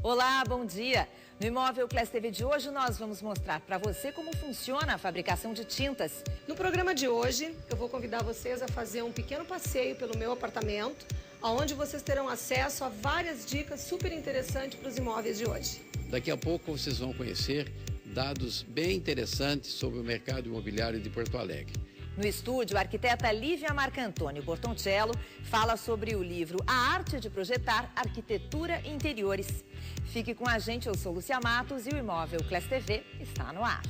Olá, bom dia! No Imóvel Class TV de hoje nós vamos mostrar para você como funciona a fabricação de tintas. No programa de hoje eu vou convidar vocês a fazer um pequeno passeio pelo meu apartamento, onde vocês terão acesso a várias dicas super interessantes para os imóveis de hoje. Daqui a pouco vocês vão conhecer dados bem interessantes sobre o mercado imobiliário de Porto Alegre. No estúdio, a arquiteta Lívia Marcantoni Bortoncello fala sobre o livro A Arte de Projetar Arquitetura e Interiores. Fique com a gente, eu sou Lúcia Matos e o Imóvel Class TV está no ar.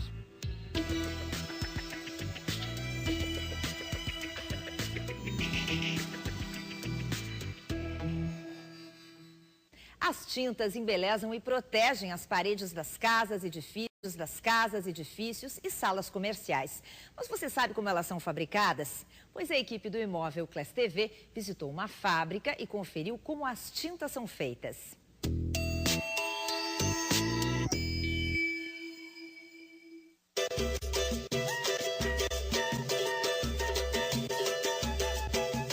As tintas embelezam e protegem as paredes das casas, edifícios e salas comerciais. Mas você sabe como elas são fabricadas? Pois a equipe do Imóvel Class TV visitou uma fábrica e conferiu como as tintas são feitas.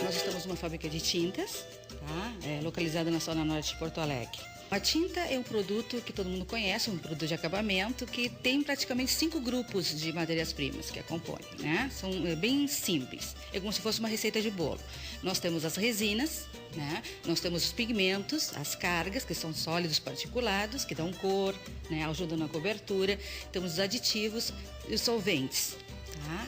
Nós estamos numa fábrica de tintas, tá? Localizada na zona norte de Porto Alegre. A tinta é um produto que todo mundo conhece, um produto de acabamento que tem praticamente 5 grupos de matérias-primas que a compõem, né? São bem simples, é como se fosse uma receita de bolo. Nós temos as resinas, né? Nós temos os pigmentos, as cargas, que são sólidos particulados, que dão cor, né? Ajudam na cobertura. Temos os aditivos e os solventes. Tá?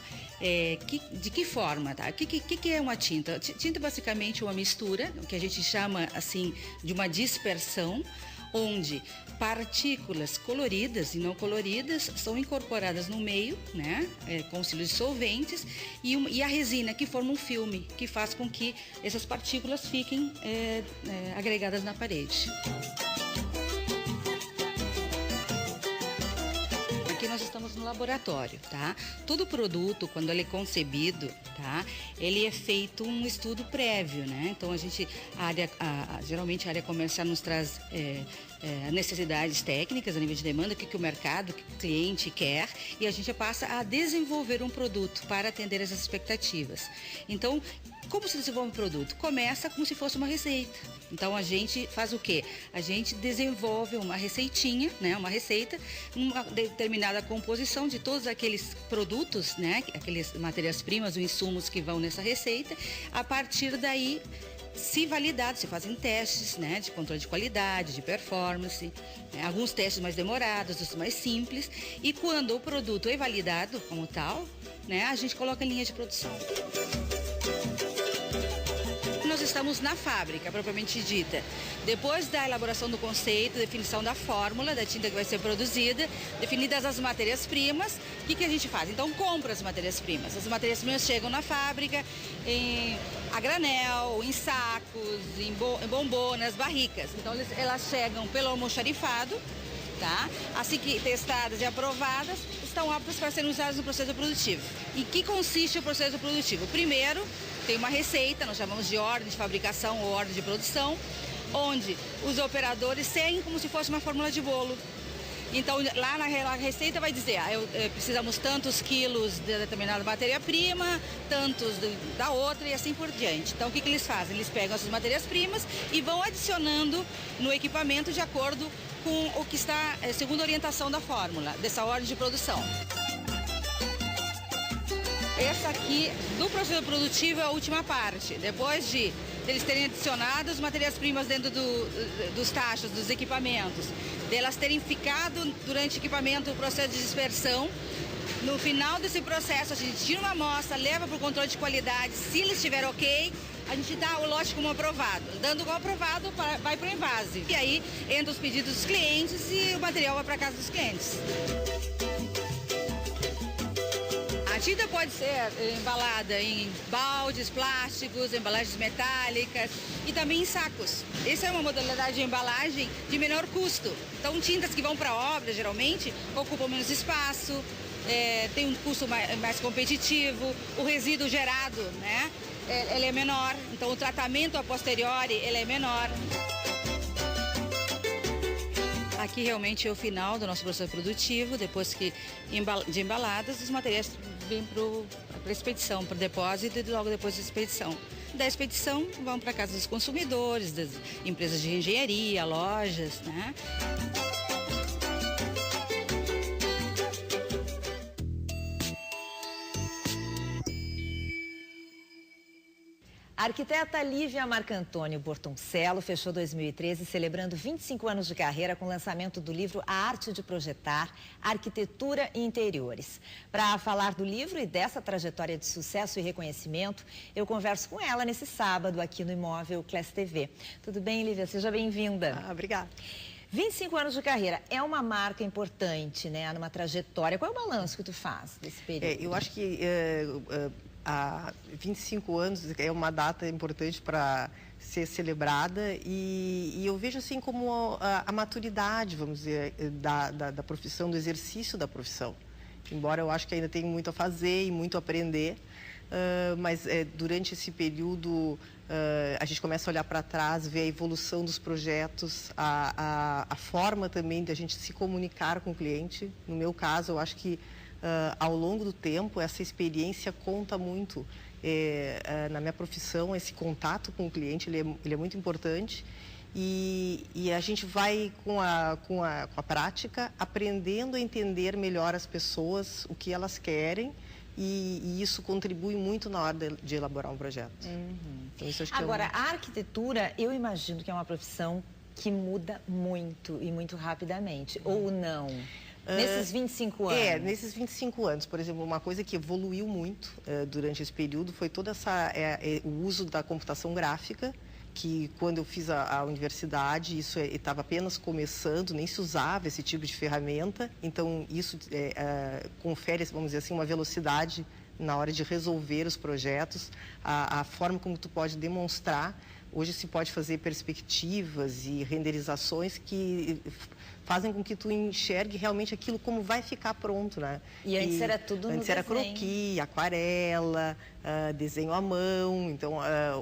De que forma? Tá? O que é uma tinta? Tinta basicamente é uma mistura, que a gente chama assim de uma dispersão, onde partículas coloridas e não coloridas são incorporadas no meio, né? Com auxílio de solventes, e a resina que forma um filme, que faz com que essas partículas fiquem agregadas na parede. Aqui nós estamos no laboratório, tá? Todo produto, quando ele é concebido, tá? Ele é feito um estudo prévio, né? Então geralmente a área comercial nos traz necessidades técnicas a nível de demanda, o que o mercado, o que o cliente quer, e a gente passa a desenvolver um produto para atender essas expectativas. Então, como se desenvolve um produto? Começa como se fosse uma receita. Então a gente faz o quê? A gente desenvolve uma receitinha, né? Uma receita, uma determinada composição de todos aqueles produtos, né? Aqueles matérias-primas, os insumos que vão nessa receita. A partir daí, se validado, se fazem testes, né? De controle de qualidade, de performance, né? Alguns testes mais demorados, outros mais simples. E quando o produto é validado como tal, né? A gente coloca em linha de produção. Nós estamos na fábrica, propriamente dita. Depois da elaboração do conceito, definição da fórmula da tinta que vai ser produzida, definidas as matérias-primas, o que a gente faz? Então, compra as matérias-primas. As matérias-primas chegam na fábrica a granel, em sacos, em bombonas, barricas. Então, elas chegam pelo almoxarifado, tá? Assim que testadas e aprovadas, estão aptas para serem usadas no processo produtivo. Em que consiste o processo produtivo? Primeiro, tem uma receita, nós chamamos de ordem de fabricação ou ordem de produção, onde os operadores seguem como se fosse uma fórmula de bolo. Então, lá na receita vai dizer, precisamos tantos quilos de determinada matéria-prima, tantos da outra e assim por diante. Então, o que eles fazem? Eles pegam essas matérias-primas e vão adicionando no equipamento de acordo com o que está, segundo a orientação da fórmula, dessa ordem de produção. Essa aqui, do processo produtivo, é a última parte. Depois de eles terem adicionado as matérias-primas dentro dos tachos, dos equipamentos, delas terem ficado durante o equipamento o processo de dispersão, no final desse processo a gente tira uma amostra, leva para o controle de qualidade, se ele estiver ok, a gente dá o lote como aprovado. Dando como aprovado, vai para o envase. E aí entra os pedidos dos clientes e o material vai para casa dos clientes. A tinta pode ser embalada em baldes plásticos, embalagens metálicas e também em sacos. Essa é uma modalidade de embalagem de menor custo. Então, tintas que vão para obra, geralmente, ocupam menos espaço, tem um custo mais competitivo, o resíduo gerado, né, ele é menor, então o tratamento a posteriori ele é menor. Aqui realmente é o final do nosso processo produtivo, depois que de embaladas, os materiais vêm para a expedição, para o depósito e logo depois da expedição. da expedição vão para casa dos consumidores, das empresas de engenharia, lojas, né? A arquiteta Lívia Marcantônio Bortoncello fechou 2013 celebrando 25 anos de carreira com o lançamento do livro A Arte de Projetar, Arquitetura e Interiores. Para falar do livro e dessa trajetória de sucesso e reconhecimento, eu converso com ela nesse sábado aqui no Imóvel Class TV. Tudo bem, Lívia? Seja bem-vinda. Obrigada. 25 anos de carreira é uma marca importante, né? Numa trajetória. Qual é o balanço que tu faz desse período? Eu acho que há 25 anos é uma data importante para ser celebrada e eu vejo assim como a maturidade, vamos dizer, da profissão, do exercício da profissão. Embora eu acho que ainda tenho muito a fazer e muito a aprender, mas durante esse período a gente começa a olhar para trás, ver a evolução dos projetos, a forma também de a gente se comunicar com o cliente. No meu caso, eu acho que ao longo do tempo, essa experiência conta muito. Na minha profissão, esse contato com o cliente, ele é muito importante. E a gente vai, com a prática, aprendendo a entender melhor as pessoas, o que elas querem. E isso contribui muito na hora de elaborar um projeto. Então, isso acho que Agora, a arquitetura, eu imagino que é uma profissão que muda muito e muito rapidamente, ou não? Nesses 25 anos? Nesses 25 anos, por exemplo, uma coisa que evoluiu muito durante esse período foi todo o uso da computação gráfica, que quando eu fiz a universidade, isso estava apenas começando, nem se usava esse tipo de ferramenta, então isso confere, vamos dizer assim, uma velocidade na hora de resolver os projetos, a forma como tu pode demonstrar. Hoje se pode fazer perspectivas e renderizações que fazem com que tu enxergue realmente aquilo como vai ficar pronto, né? E antes era tudo no Antes era desenho. croquis, aquarela, desenho à mão. Então,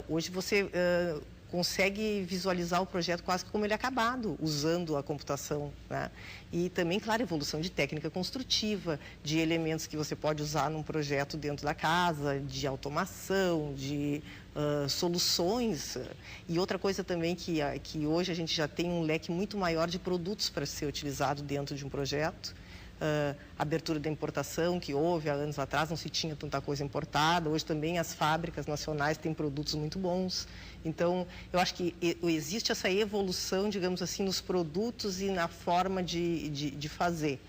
hoje você consegue visualizar o projeto quase como ele é acabado, usando a computação, né? E também, claro, evolução de técnica construtiva, de elementos que você pode usar num projeto dentro da casa, de automação, de soluções. E outra coisa também que hoje a gente já tem um leque muito maior de produtos para ser utilizado dentro de um projeto. Abertura da importação, que houve há anos atrás, não se tinha tanta coisa importada. Hoje também as fábricas nacionais têm produtos muito bons. Então, eu acho que existe essa evolução, digamos assim, nos produtos e na forma de fazer.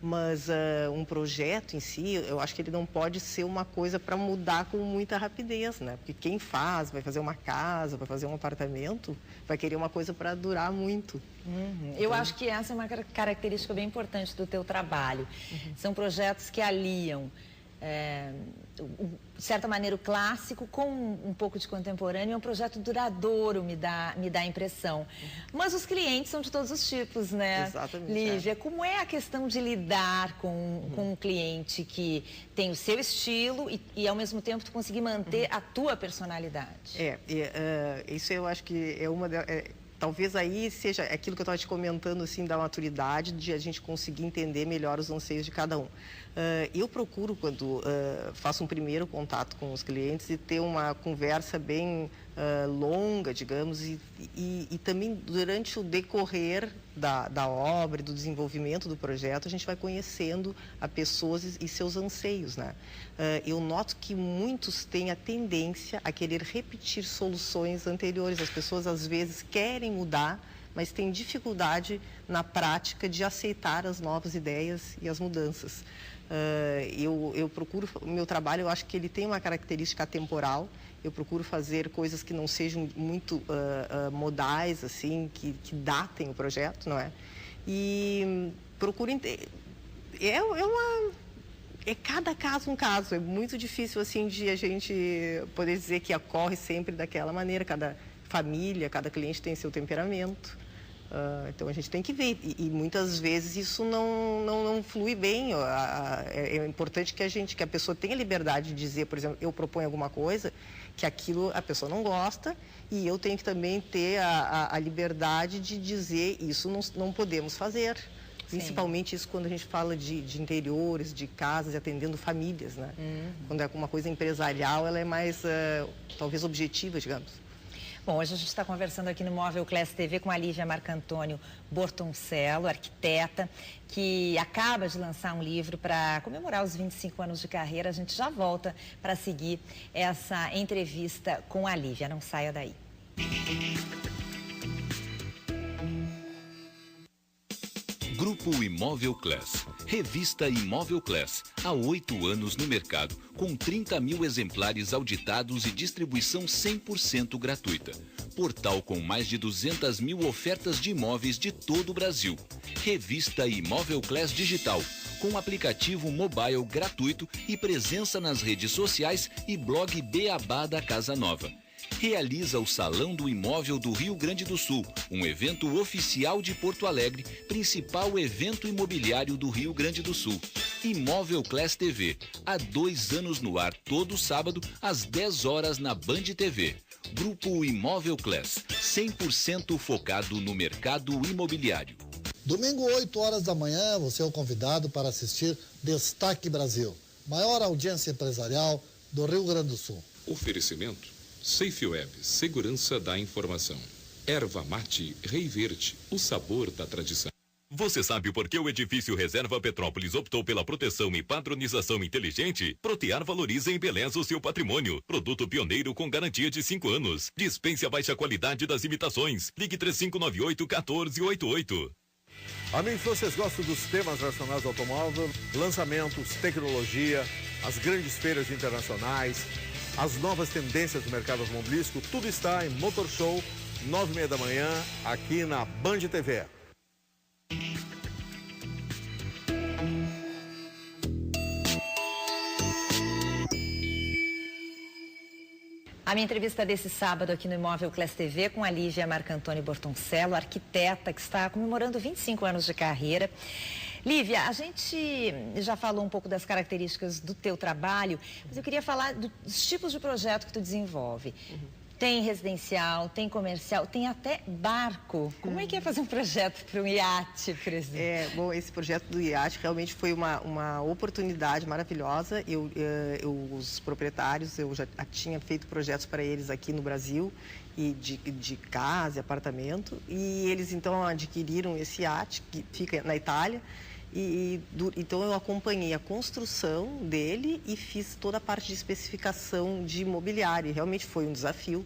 Mas um projeto em si, eu acho que ele não pode ser uma coisa para mudar com muita rapidez, né? Porque quem vai fazer uma casa, vai fazer um apartamento, vai querer uma coisa para durar muito. Eu acho que essa é uma característica bem importante do teu trabalho. São projetos que aliam, de certa maneira, o clássico com um pouco de contemporâneo. É um projeto duradouro, me dá a impressão. Mas os clientes são de todos os tipos, né? Exatamente. Lívia, como é a questão de lidar com um cliente que tem o seu estilo e ao mesmo tempo, tu conseguir manter a tua personalidade? Isso eu acho que é uma talvez aí seja aquilo que eu estava te comentando, assim, da maturidade, de a gente conseguir entender melhor os anseios de cada um. Eu procuro, quando faço um primeiro contato com os clientes, e ter uma conversa bem longa, digamos, e também durante o decorrer da obra e do desenvolvimento do projeto, a gente vai conhecendo a pessoas e seus anseios, né? Eu noto que muitos têm a tendência a querer repetir soluções anteriores. As pessoas, às vezes, querem mudar, mas têm dificuldade na prática de aceitar as novas ideias e as mudanças. Eu procuro, o meu trabalho, eu acho que ele tem uma característica atemporal. Eu procuro fazer coisas que não sejam muito modais, assim, que datem o projeto, não é? E procuro... É cada caso um caso. É muito difícil, assim, de a gente poder dizer que ocorre sempre daquela maneira. Cada família, cada cliente tem seu temperamento. Então, a gente tem que ver. E muitas vezes isso não flui bem. É importante que a pessoa tenha liberdade de dizer, por exemplo, eu proponho alguma coisa, que aquilo a pessoa não gosta, e eu tenho que também ter a liberdade de dizer, isso não podemos fazer. Principalmente isso quando a gente fala de interiores, de casas, atendendo famílias, né? Quando é uma coisa empresarial, ela é mais, talvez, objetiva, digamos. Bom, hoje a gente está conversando aqui no Móvel Class TV com a Lívia Marcantônio Bortoncello, arquiteta, que acaba de lançar um livro para comemorar os 25 anos de carreira. A gente já volta para seguir essa entrevista com a Lívia. Não saia daí. Grupo Imóvel Class. Revista Imóvel Class. Há 8 anos no mercado, com 30 mil exemplares auditados e distribuição 100% gratuita. Portal com mais de 200 mil ofertas de imóveis de todo o Brasil. Revista Imóvel Class Digital, com aplicativo mobile gratuito e presença nas redes sociais e blog Beabá da Casa Nova. Realiza o Salão do Imóvel do Rio Grande do Sul, um evento oficial de Porto Alegre, principal evento imobiliário do Rio Grande do Sul. Imóvel Class TV, há 2 anos no ar, todo sábado, às 10 horas na Band TV. Grupo Imóvel Class, 100% focado no mercado imobiliário. Domingo, 8 horas da manhã, você é o convidado para assistir Destaque Brasil, maior audiência empresarial do Rio Grande do Sul. Oferecimento SafeWeb, segurança da informação. Erva Mate Rei Verde, o sabor da tradição. Você sabe por que o edifício Reserva Petrópolis optou pela proteção e padronização inteligente? Protear valoriza e embeleza o seu patrimônio. Produto pioneiro com garantia de 5 anos. Dispense a baixa qualidade das imitações. Ligue 3598-1488. Amigos, vocês gostam dos temas relacionados ao automóvel? Lançamentos, tecnologia, as grandes feiras internacionais, as novas tendências do mercado automobilístico, tudo está em Motor Show, 9h30 da manhã, aqui na Band TV. A minha entrevista desse sábado aqui no Imóvel Class TV com a Lívia Marcantônio Bortoncello, arquiteta que está comemorando 25 anos de carreira. Lívia, a gente já falou um pouco das características do teu trabalho, mas eu queria falar dos tipos de projeto que tu desenvolve. Tem residencial, tem comercial, tem até barco. Como é que é fazer um projeto para um iate, por exemplo? Bom, esse projeto do iate realmente foi uma oportunidade maravilhosa. Os proprietários, eu já tinha feito projetos para eles aqui no Brasil, e de casa, apartamento, e eles então adquiriram esse iate que fica na Itália. Então eu acompanhei a construção dele e fiz toda a parte de especificação de imobiliário. E realmente foi um desafio.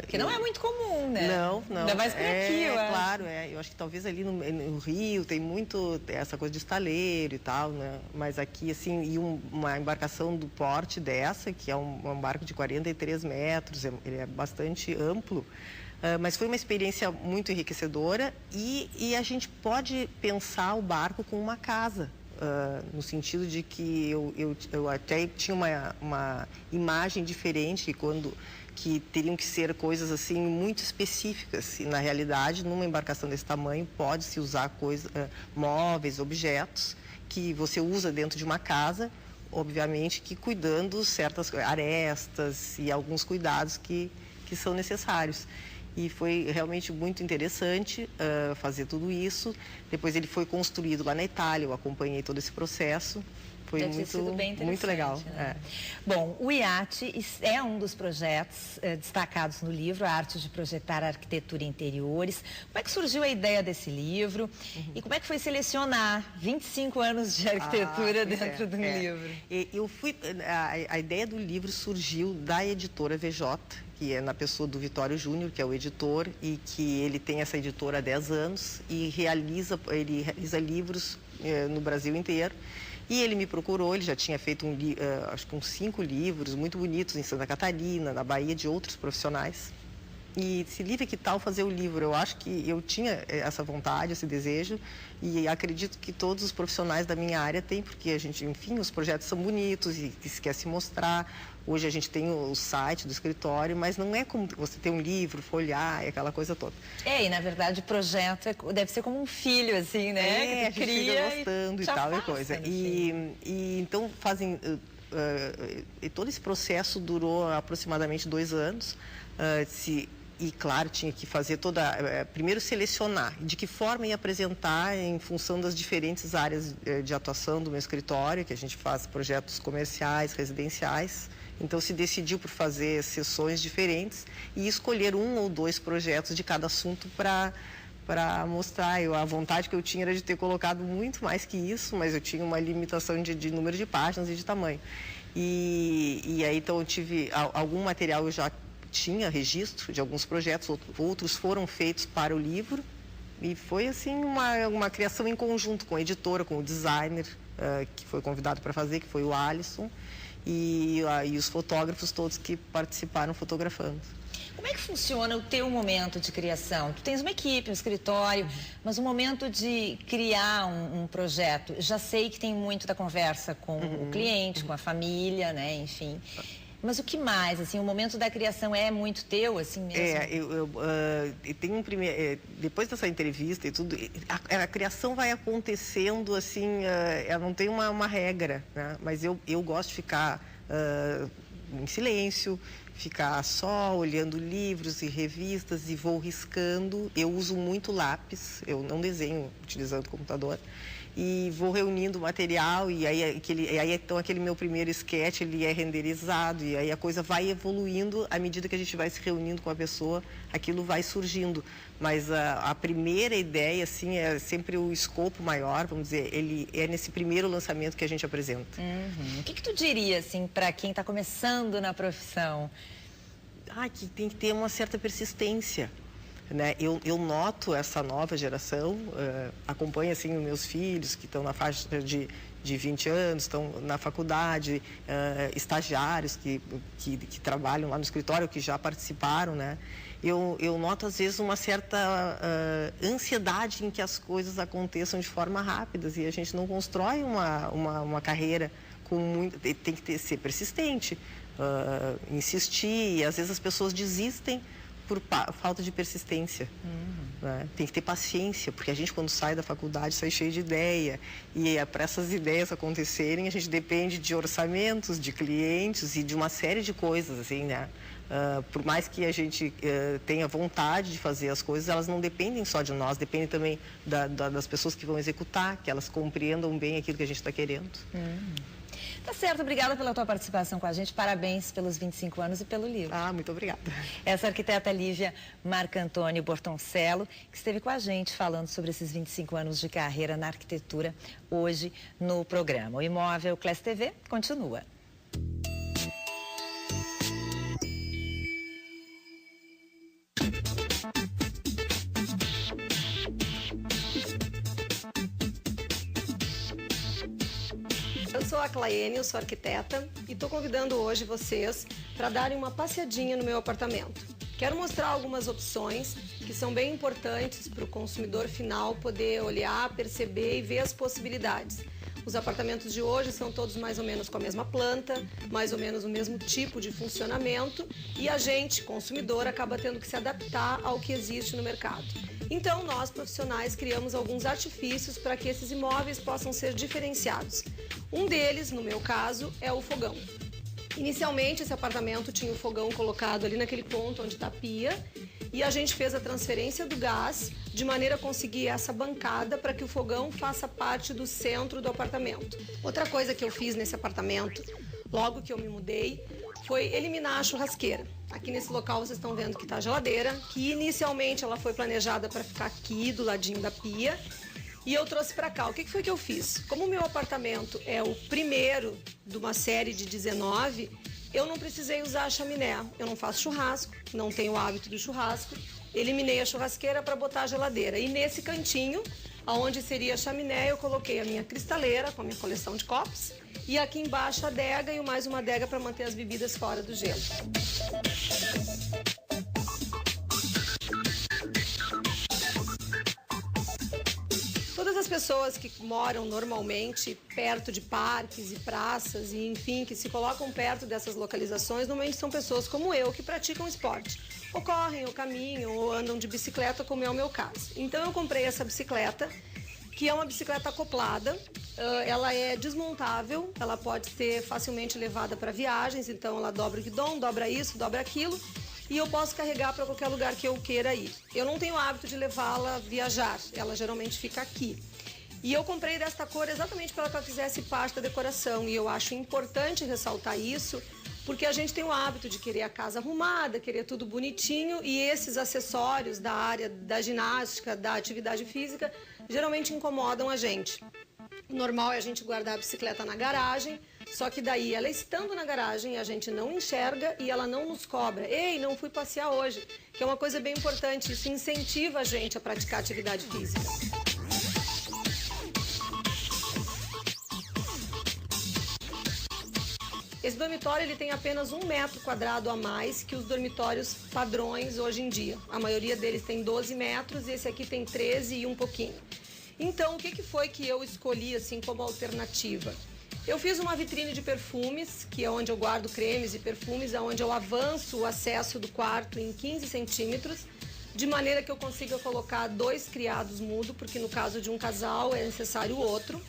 Que não é muito comum, né? Não. Ainda mais por aqui, claro, eu acho que talvez ali no Rio tem muito essa coisa de estaleiro e tal, né? Mas aqui, assim, uma embarcação do porte dessa, que é um barco de 43 metros, ele é bastante amplo. Mas foi uma experiência muito enriquecedora e a gente pode pensar o barco como uma casa, no sentido de que eu até tinha uma imagem diferente que teriam que ser coisas assim muito específicas. E na realidade, numa embarcação desse tamanho, pode-se usar móveis, objetos que você usa dentro de uma casa, obviamente que cuidando certas arestas e alguns cuidados que são necessários. E foi realmente muito interessante fazer tudo isso. Depois ele foi construído lá na Itália, eu acompanhei todo esse processo. Foi muito legal. Né? Bom, o iate é um dos projetos destacados no livro, A Arte de Projetar Arquitetura e Interiores. Como é que surgiu a ideia desse livro? E como é que foi selecionar 25 anos de arquitetura dentro de um livro? A ideia do livro surgiu da editora VJ, que é na pessoa do Vitório Júnior, que é o editor, e que ele tem essa editora há 10 anos e realiza livros no Brasil inteiro. E ele me procurou, ele já tinha feito acho que uns 5 livros muito bonitos em Santa Catarina, na Bahia, de outros profissionais. E disse, Lívia, que tal fazer o livro? Eu acho que eu tinha essa vontade, esse desejo, e acredito que todos os profissionais da minha área têm, porque a gente, enfim, os projetos são bonitos e se quer se mostrar. Hoje a gente tem o site do escritório, mas não é como você ter um livro, folhear e aquela coisa toda. E na verdade o projeto deve ser como um filho, assim, né? Que tu cria, fica gostando e tal, coisa. E então fazem... todo esse processo durou aproximadamente 2 anos. E, claro, tinha que fazer primeiro selecionar de que forma ia apresentar em função das diferentes áreas de atuação do meu escritório, que a gente faz projetos comerciais, residenciais. Então, se decidiu por fazer sessões diferentes e escolher 1 ou 2 projetos de cada assunto para mostrar. A vontade que eu tinha era de ter colocado muito mais que isso, mas eu tinha uma limitação de número de páginas e de tamanho. E aí, então, eu tive algum material, eu já tinha registro de alguns projetos, outros foram feitos para o livro, e foi assim uma criação em conjunto com a editora, com o designer que foi convidado para fazer, que foi o Alisson, e os fotógrafos todos que participaram fotografando. Como é que funciona o teu momento de criação? Tu tens uma equipe, um escritório, mas o momento de criar um projeto, já sei que tem muito da conversa com o cliente, com a família, né, enfim. Mas o que mais, assim, o momento da criação é muito teu, assim mesmo? Eu tenho depois dessa entrevista e tudo, a criação vai acontecendo, assim, ela não tem uma regra, né? Mas eu gosto de ficar em silêncio, ficar só olhando livros e revistas e vou riscando. Eu uso muito lápis, eu não desenho utilizando computador. E vou reunindo material e aí então aquele meu primeiro sketch ele é renderizado e aí a coisa vai evoluindo à medida que a gente vai se reunindo com a pessoa, aquilo vai surgindo. Mas a primeira ideia, assim, é sempre o escopo maior, vamos dizer, ele é nesse primeiro lançamento que a gente apresenta. O que tu diria, assim, para quem está começando na profissão? Que tem que ter uma certa persistência. Né? Eu noto essa nova geração, acompanho assim os meus filhos que estão na faixa de 20 anos, estão na faculdade, estagiários que trabalham lá no escritório, que já participaram, né? Eu noto às vezes uma certa ansiedade em que as coisas aconteçam de forma rápida e a gente não constrói uma carreira com muito... Tem que ser persistente, insistir, e às vezes as pessoas desistem por falta de persistência. Né? Tem que ter paciência, porque a gente, quando sai da faculdade, sai cheio de ideia. E para essas ideias acontecerem, a gente depende de orçamentos, de clientes e de uma série de coisas, assim, né? Por mais que a gente tenha vontade de fazer as coisas, elas não dependem só de nós, dependem também das pessoas que vão executar, que elas compreendam bem aquilo que a gente está querendo. Tá certo, obrigada pela tua participação com a gente, parabéns pelos 25 anos e pelo livro. Muito obrigada. Essa arquiteta Lívia Marcantônio Bortoncello, que esteve com a gente falando sobre esses 25 anos de carreira na arquitetura hoje no programa. O Imóvel Class TV continua. Eu sou a Claene, eu sou arquiteta e estou convidando hoje vocês para darem uma passeadinha no meu apartamento. Quero mostrar algumas opções que são bem importantes para o consumidor final poder olhar, perceber e ver as possibilidades. Os apartamentos de hoje são todos mais ou menos com a mesma planta, mais ou menos o mesmo tipo de funcionamento e a gente, consumidor, acaba tendo que se adaptar ao que existe no mercado. Então, nós, profissionais, criamos alguns artifícios para que esses imóveis possam ser diferenciados. Um deles, no meu caso, é o fogão. Inicialmente, esse apartamento tinha o fogão colocado ali naquele ponto onde está a pia e a gente fez a transferência do gás de maneira a conseguir essa bancada para que o fogão faça parte do centro do apartamento. Outra coisa que eu fiz nesse apartamento, logo que eu me mudei, foi eliminar a churrasqueira. Aqui nesse local vocês estão vendo que está a geladeira, que inicialmente ela foi planejada para ficar aqui do ladinho da pia. E eu trouxe para cá. O que foi que eu fiz? Como o meu apartamento é o primeiro de uma série de 19, eu não precisei usar a chaminé. Eu não faço churrasco, não tenho o hábito do churrasco. Eliminei a churrasqueira para botar a geladeira. E nesse cantinho, onde seria a chaminé, eu coloquei a minha cristaleira com a minha coleção de copos. E aqui embaixo a adega e mais uma adega para manter as bebidas fora do gelo. Todas as pessoas que moram normalmente perto de parques e praças e, enfim, que se colocam perto dessas localizações, normalmente são pessoas como eu que praticam esporte. Ou correm, ou caminham, ou andam de bicicleta, como é o meu caso. Então eu comprei essa bicicleta, que é uma bicicleta acoplada. Ela é desmontável, ela pode ser facilmente levada para viagens, então ela dobra o guidão, dobra isso, dobra aquilo. e eu posso carregar para qualquer lugar que eu queira ir. Eu não tenho o hábito de levá-la viajar, ela geralmente fica aqui. E eu comprei desta cor exatamente para que ela fizesse parte da decoração, e eu acho importante ressaltar isso, porque a gente tem o hábito de querer a casa arrumada, querer tudo bonitinho, e esses acessórios da área da ginástica, da atividade física, geralmente incomodam a gente. O normal é a gente guardar a bicicleta na garagem, só que daí ela estando na garagem a gente não enxerga e ela não nos cobra. Ei, não fui passear hoje, que é uma coisa bem importante, isso incentiva a gente a praticar atividade física. Esse dormitório ele tem apenas 1 metro quadrado a mais que os dormitórios padrões hoje em dia. A maioria deles tem 12 metros e esse aqui tem 13 e um pouquinho. Então, o que foi que eu escolhi assim como alternativa? Eu fiz uma vitrine de perfumes, que é onde eu guardo cremes e perfumes, onde eu avanço o acesso do quarto em 15 centímetros, de maneira que eu consiga colocar 2 criados mudos, porque no caso de um casal é necessário outro.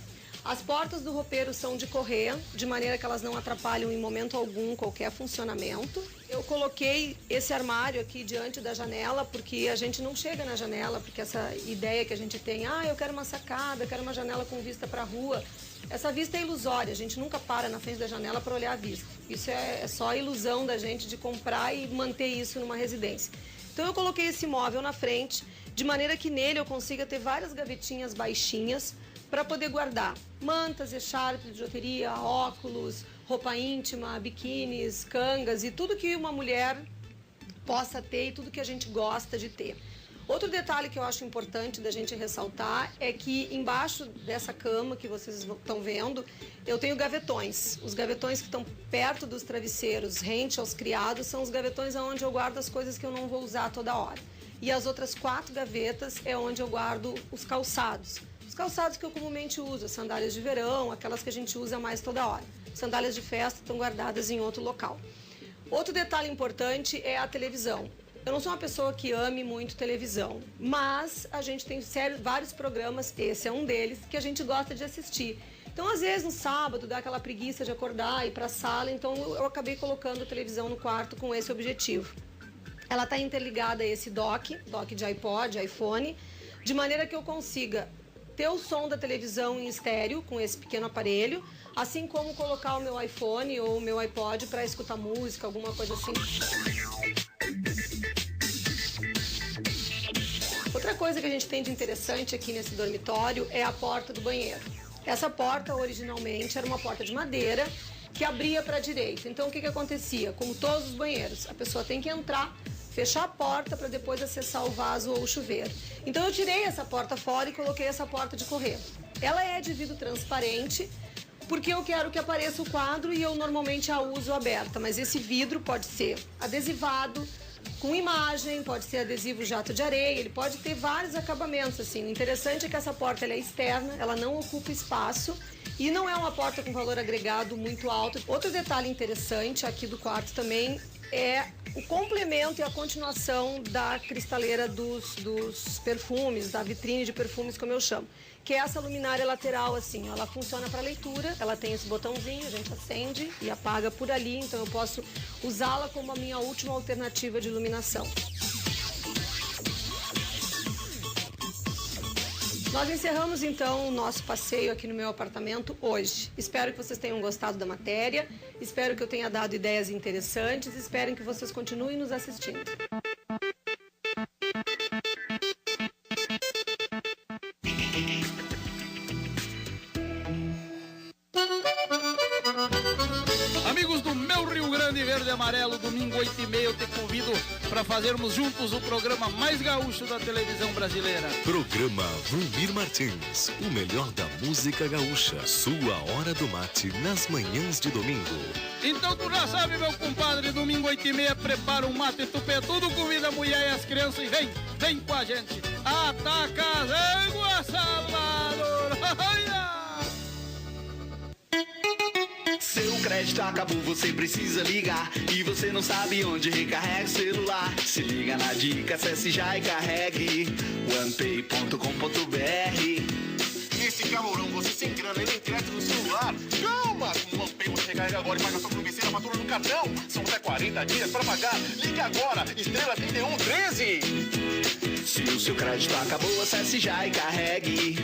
As portas do roupeiro são de correr, de maneira que elas não atrapalham em momento algum qualquer funcionamento. Eu coloquei esse armário aqui diante da janela, porque a gente não chega na janela, porque essa ideia que a gente tem, eu quero uma sacada, eu quero uma janela com vista para a rua, essa vista é ilusória, a gente nunca para na frente da janela para olhar a vista. Isso é só a ilusão da gente de comprar e manter isso numa residência. Então eu coloquei esse móvel na frente, de maneira que nele eu consiga ter várias gavetinhas baixinhas, para poder guardar mantas, echarpes, bijuteria, óculos, roupa íntima, biquínis, cangas e tudo que uma mulher possa ter e tudo que a gente gosta de ter. Outro detalhe que eu acho importante da gente ressaltar é que embaixo dessa cama que vocês estão vendo, eu tenho gavetões. Os gavetões que estão perto dos travesseiros, rente aos criados, são os gavetões onde eu guardo as coisas que eu não vou usar toda hora. E as outras 4 gavetas é onde eu guardo os calçados. Os calçados que eu comumente uso, as sandálias de verão, aquelas que a gente usa mais toda hora. Sandálias de festa estão guardadas em outro local. Outro detalhe importante é a televisão. Eu não sou uma pessoa que ame muito televisão, mas a gente tem vários programas, esse é um deles, que a gente gosta de assistir. Então, às vezes, no sábado, dá aquela preguiça de acordar e ir para a sala, então eu acabei colocando a televisão no quarto com esse objetivo. Ela está interligada a esse dock de iPod, iPhone, de maneira que eu consiga ter o som da televisão em estéreo com esse pequeno aparelho, assim como colocar o meu iPhone ou o meu iPod para escutar música, alguma coisa assim. Outra coisa que a gente tem de interessante aqui nesse dormitório é a porta do banheiro. Essa porta originalmente era uma porta de madeira que abria para a direita. Então o que acontecia? Como todos os banheiros, a pessoa tem que entrar, fechar a porta para depois acessar o vaso ou o chuveiro. Então eu tirei essa porta fora e coloquei essa porta de correr. Ela é de vidro transparente, porque eu quero que apareça o quadro e eu normalmente a uso aberta, mas esse vidro pode ser adesivado, com imagem, pode ser adesivo jato de areia, ele pode ter vários acabamentos, assim. O interessante é que essa porta ela é externa, ela não ocupa espaço e não é uma porta com valor agregado muito alto. Outro detalhe interessante aqui do quarto também é o complemento e a continuação da cristaleira dos perfumes, da vitrine de perfumes, como eu chamo, que é essa luminária lateral, assim, ela funciona para leitura, ela tem esse botãozinho, a gente acende e apaga por ali, então eu posso usá-la como a minha última alternativa de iluminação. Nós encerramos então o nosso passeio aqui no meu apartamento hoje. Espero que vocês tenham gostado da matéria, espero que eu tenha dado ideias interessantes, espero que vocês continuem nos assistindo. Amigos do meu Rio Grande Verde e Amarelo, domingo 8h30 eu te convido para fazermos juntos o programa mais gaúcho da televisão brasileira. Programa Vlamir Martins, o melhor da música gaúcha. Sua hora do mate nas manhãs de domingo. Então tu já sabe, meu compadre, domingo 8h30 prepara um mate tupetudo, convida a mulher e as crianças e vem com a gente. Ataca as águas, Salvador! Seu crédito acabou, você precisa ligar e você não sabe onde recarrega o celular. Se liga na dica, acesse já e carregue onepay.com.br. Nesse calorão você sem grana e nem crédito no celular. Calma, com o OnePay você carrega agora e paga só por vencer a fatura no cartão. São até 40 dias pra pagar. Ligue agora, estrela 3113. Se o seu crédito acabou, acesse já e carregue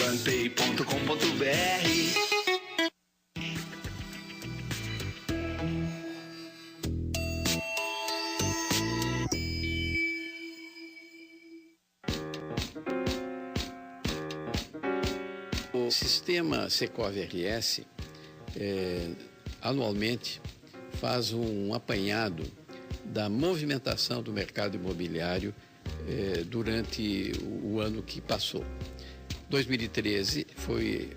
onepay.com.br. O sistema Secov RS, anualmente, faz um apanhado da movimentação do mercado imobiliário durante o ano que passou. 2013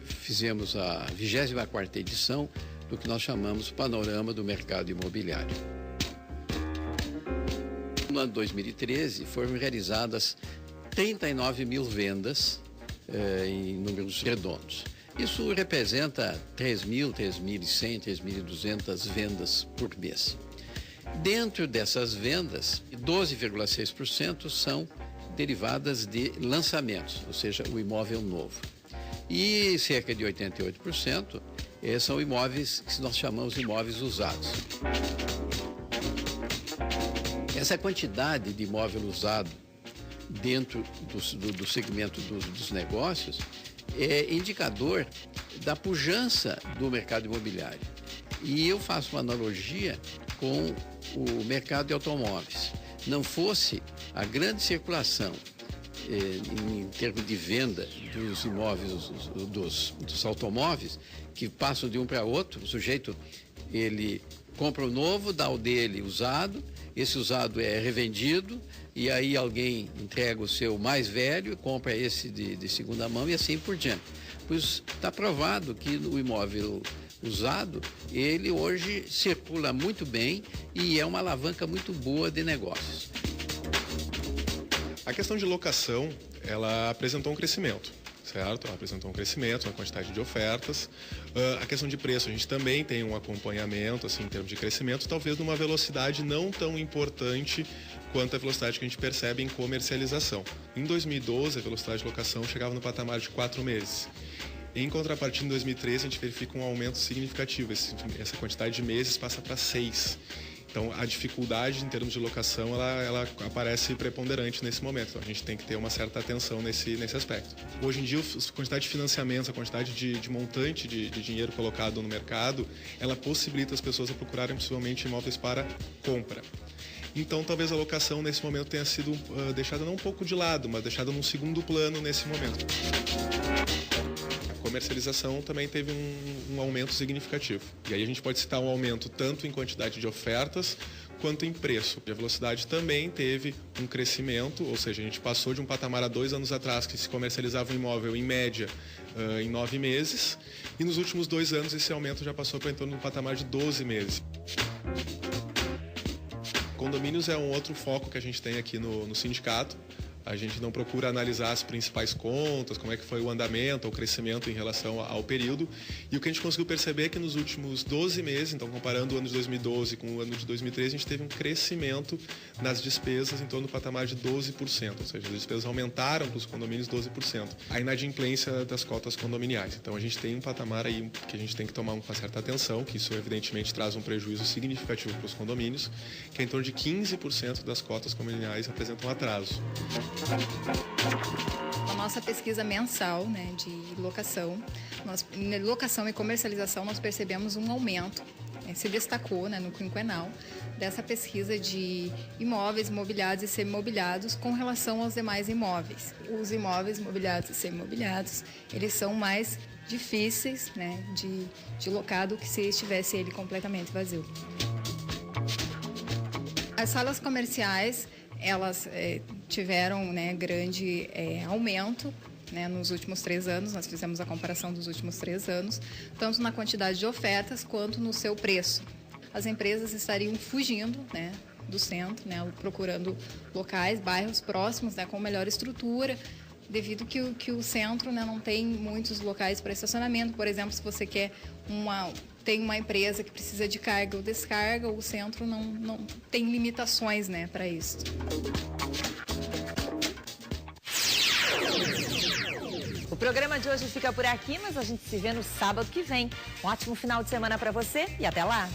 fizemos a 24ª edição do que nós chamamos Panorama do Mercado Imobiliário. No ano 2013 foram realizadas 39 mil vendas em números redondos. Isso representa 3.000, 3.100, 3.200 vendas por mês. Dentro dessas vendas, 12,6% são derivadas de lançamentos, ou seja, o imóvel novo. E cerca de 88% são imóveis que nós chamamos de imóveis usados. Essa quantidade de imóvel usado dentro do segmento dos negócios é indicador da pujança do mercado imobiliário. E eu faço uma analogia com o mercado de automóveis. Não fosse a grande circulação em termos de venda dos imóveis, dos automóveis, que passam de um para outro, o sujeito ele compra o novo, dá o dele usado, esse usado é revendido, e aí alguém entrega o seu mais velho, compra esse de segunda mão e assim por diante. Pois está provado que o imóvel usado, ele hoje circula muito bem e é uma alavanca muito boa de negócios. A questão de locação, ela apresentou um crescimento, certo? Ela apresentou um crescimento na quantidade de ofertas. A questão de preço, a gente também tem um acompanhamento, assim, em termos de crescimento, talvez numa velocidade não tão importante quanto a velocidade que a gente percebe em comercialização. Em 2012, a velocidade de locação chegava no patamar de 4 meses. Em contrapartida, em 2013, a gente verifica um aumento significativo. Essa quantidade de meses passa para 6. Então, a dificuldade em termos de locação, ela aparece preponderante nesse momento. Então, a gente tem que ter uma certa atenção nesse aspecto. Hoje em dia, a quantidade de financiamentos, a quantidade de montante de dinheiro colocado no mercado, ela possibilita as pessoas a procurarem possivelmente imóveis para compra. Então, talvez a locação nesse momento tenha sido deixada não um pouco de lado, mas deixada num segundo plano nesse momento. A comercialização também teve um aumento significativo. E aí a gente pode citar um aumento tanto em quantidade de ofertas quanto em preço. A velocidade também teve um crescimento, ou seja, a gente passou de um patamar há 2 anos atrás que se comercializava um imóvel em média em 9 meses, e nos últimos 2 anos esse aumento já passou para em torno do patamar de 12 meses. Condomínios é um outro foco que a gente tem aqui no sindicato. A gente não procura analisar as principais contas, como é que foi o andamento, o crescimento em relação ao período. E o que a gente conseguiu perceber é que nos últimos 12 meses, então comparando o ano de 2012 com o ano de 2013, a gente teve um crescimento nas despesas em torno do patamar de 12%, ou seja, as despesas aumentaram para os condomínios 12%. A inadimplência das cotas condominiais. Então a gente tem um patamar aí que a gente tem que tomar uma certa atenção, que isso evidentemente traz um prejuízo significativo para os condomínios, que é em torno de 15% das cotas condominiais apresentam atraso. A nossa pesquisa mensal, né, de locação, locação e comercialização, nós percebemos um aumento, se destacou, né, no quinquenal, dessa pesquisa de imóveis mobiliados e semimobiliados com relação aos demais imóveis. Os imóveis mobiliados e semimobiliados, eles são mais difíceis, né, de locar do que se estivesse ele completamente vazio. As salas comerciais, elas tiveram, né, grande aumento, né, nos últimos 3 anos. Nós fizemos a comparação dos últimos 3 anos, tanto na quantidade de ofertas quanto no seu preço. As empresas estariam fugindo, né, do centro, né, procurando locais, bairros próximos, né, com melhor estrutura, devido que o centro, né, não tem muitos locais para estacionamento. Por exemplo, se você quer tem uma empresa que precisa de carga ou descarga, o centro não tem limitações, né, para isso. O programa de hoje fica por aqui, mas a gente se vê no sábado que vem. Um ótimo final de semana para você e até lá!